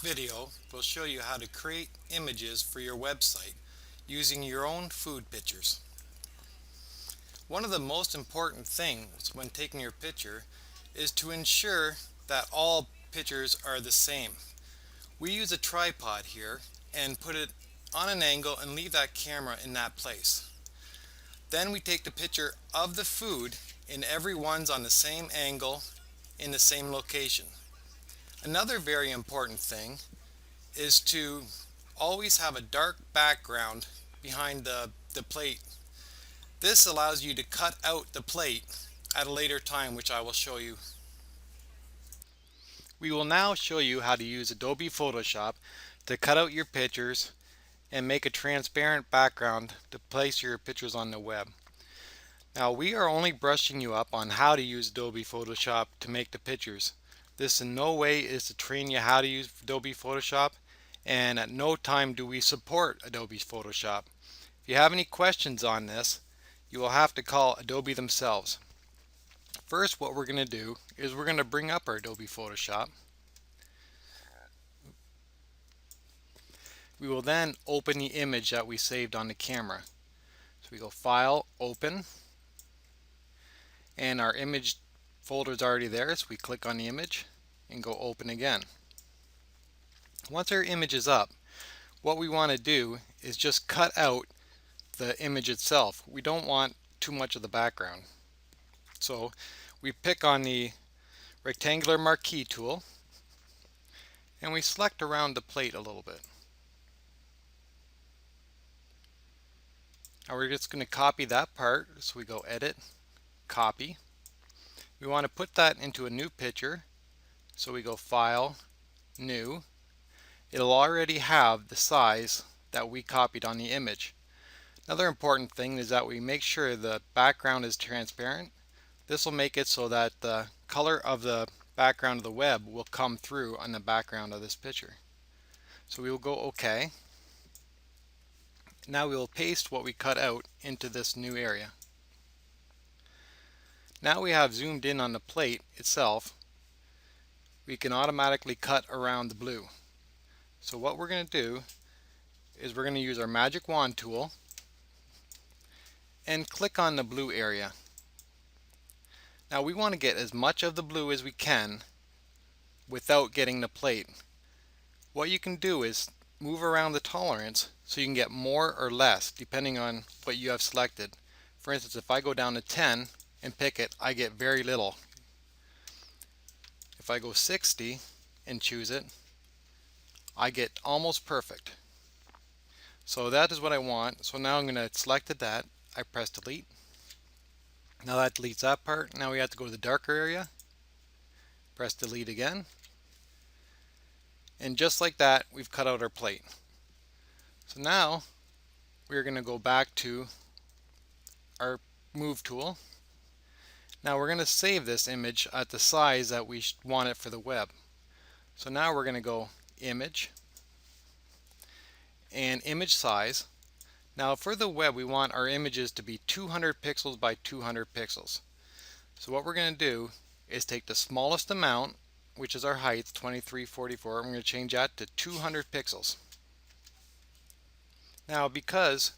video will show you how to create images for your website using your own food pictures. One of the most important things when taking your picture is to ensure that all pictures are the same. We use a tripod here and put it on an angle and leave that camera in that place. Then we take the picture of the food and everyone's on the same angle in the same location. Another very important thing is to always have a dark background behind the plate. This allows you to cut out the plate at a later time, which I will show you. We will now show you how to use Adobe Photoshop to cut out your pictures and make a transparent background to place your pictures on the web. Now we are only brushing you up on how to use Adobe Photoshop to make the pictures. This in no way is to train you how to use Adobe Photoshop, and at no time do we support Adobe Photoshop. If you have any questions on this, you will have to call Adobe themselves. First, what we're going to do is we're going to bring up our Adobe Photoshop. We will then open the image that we saved on the camera. So we go File, Open, and our image folder is already there, so we click on the image and go Open again. Once our image is up, what we want to do is just cut out the image itself. We don't want too much of the background. So we pick on the rectangular marquee tool and we select around the plate a little bit. Now we're just going to copy that part, so we go Edit, Copy. We want to put that into a new picture, so we go File, New. It'll already have the size that we copied on the image. Another important thing is that we make sure the background is transparent. This will make it so that the color of the background of the web will come through on the background of this picture. So we will go OK. Now we will paste what we cut out into this new area. Now we have zoomed in on the plate itself, we can automatically cut around the blue. So what we're going to do is we're going to use our magic wand tool and click on the blue area. Now we want to get as much of the blue as we can without getting the plate. What you can do is move around the tolerance so you can get more or less depending on what you have selected. For instance, if I go down to 10 and pick it, I get very little. If I go 60 and choose it, I get almost perfect. So that is what I want. So now I'm going to select that. I press delete. Now that deletes that part. Now we have to go to the darker area. Press delete again. And just like that, we've cut out our plate. So now we're going to go back to our move tool. Now we're going to save this image at the size that we want it for the web. So now we're going to go Image and Image Size. Now for the web we want our images to be 200 pixels by 200 pixels. So what we're going to do is take the smallest amount, which is our height, 2344. I'm going to change that to 200 pixels. Now because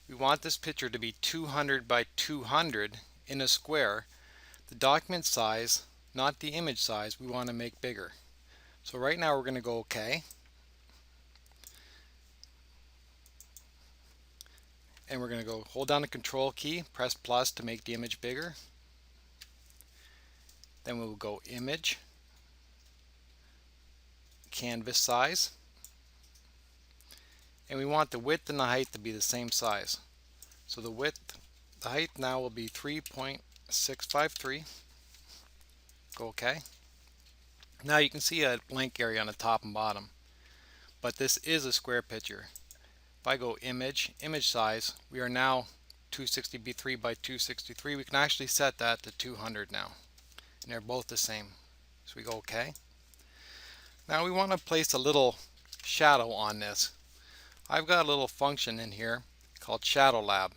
we want this picture to be 200 by 200 in a square, the document size, not the image size, we want to make bigger. So right now we're going to go OK. And we're going to go hold down the Control key, press plus to make the image bigger. Then we will go Image, Canvas Size. And we want the width and the height to be the same size. So the height now will be 3.653. Go OK. Now you can see a blank area on the top and bottom, but this is a square picture. If I go Image, Image Size, we are now 260 by 263. We can actually set that to 200 now, and they're both the same. So we go OK. Now we want to place a little shadow on this. I've got a little function in here called Shadow Lab.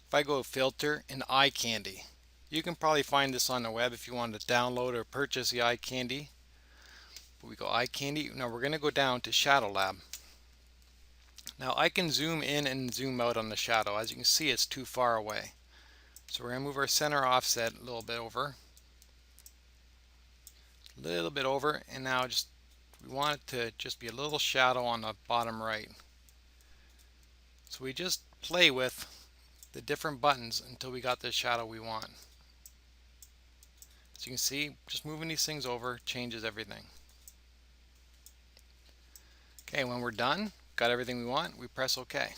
If I go Filter and Eye Candy, you can probably find this on the web if you want to download or purchase the Eye Candy. We go eye candy. Now we're going to go down to Shadow Lab. Now I can zoom in and zoom out on the shadow. As you can see, it's too far away. So we're going to move our center offset a little bit over. And now we want it to just be a little shadow on the bottom right. So we just play with the different buttons until we got the shadow we want. As you can see, just moving these things over changes everything. Okay, when we're done, got everything we want, we press OK.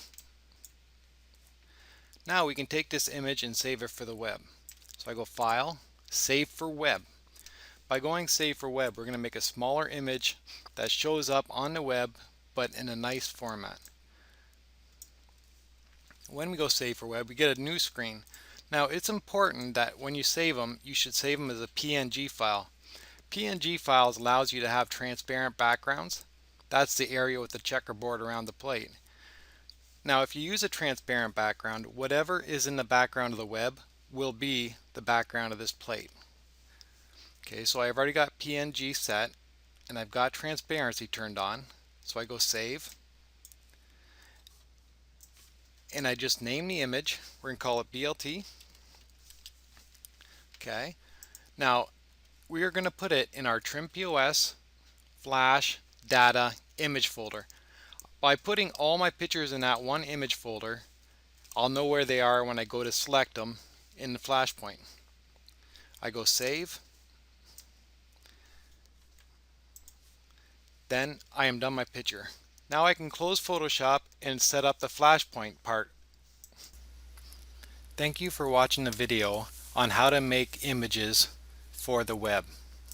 Now we can take this image and save it for the web. So I go File, Save for Web. By going Save for Web, we're going to make a smaller image that shows up on the web, but in a nice format. When we go Save for Web, we get a new screen. Now it's important that when you save them, you should save them as a PNG file. PNG files allows you to have transparent backgrounds. That's the area with the checkerboard around the plate. Now if you use a transparent background, whatever is in the background of the web will be the background of this plate. Okay, so I've already got PNG set and I've got transparency turned on. So I go Save. And I just name the image. We're going to call it BLT. Okay. Now we are going to put it in our TrimPOS Flash Data Image folder. By putting all my pictures in that one image folder, I'll know where they are when I go to select them in the Flashpoint. I go Save. Then I am done my picture. Now I can close Photoshop and set up the Flashpoint part. Thank you for watching the video on how to make images for the web.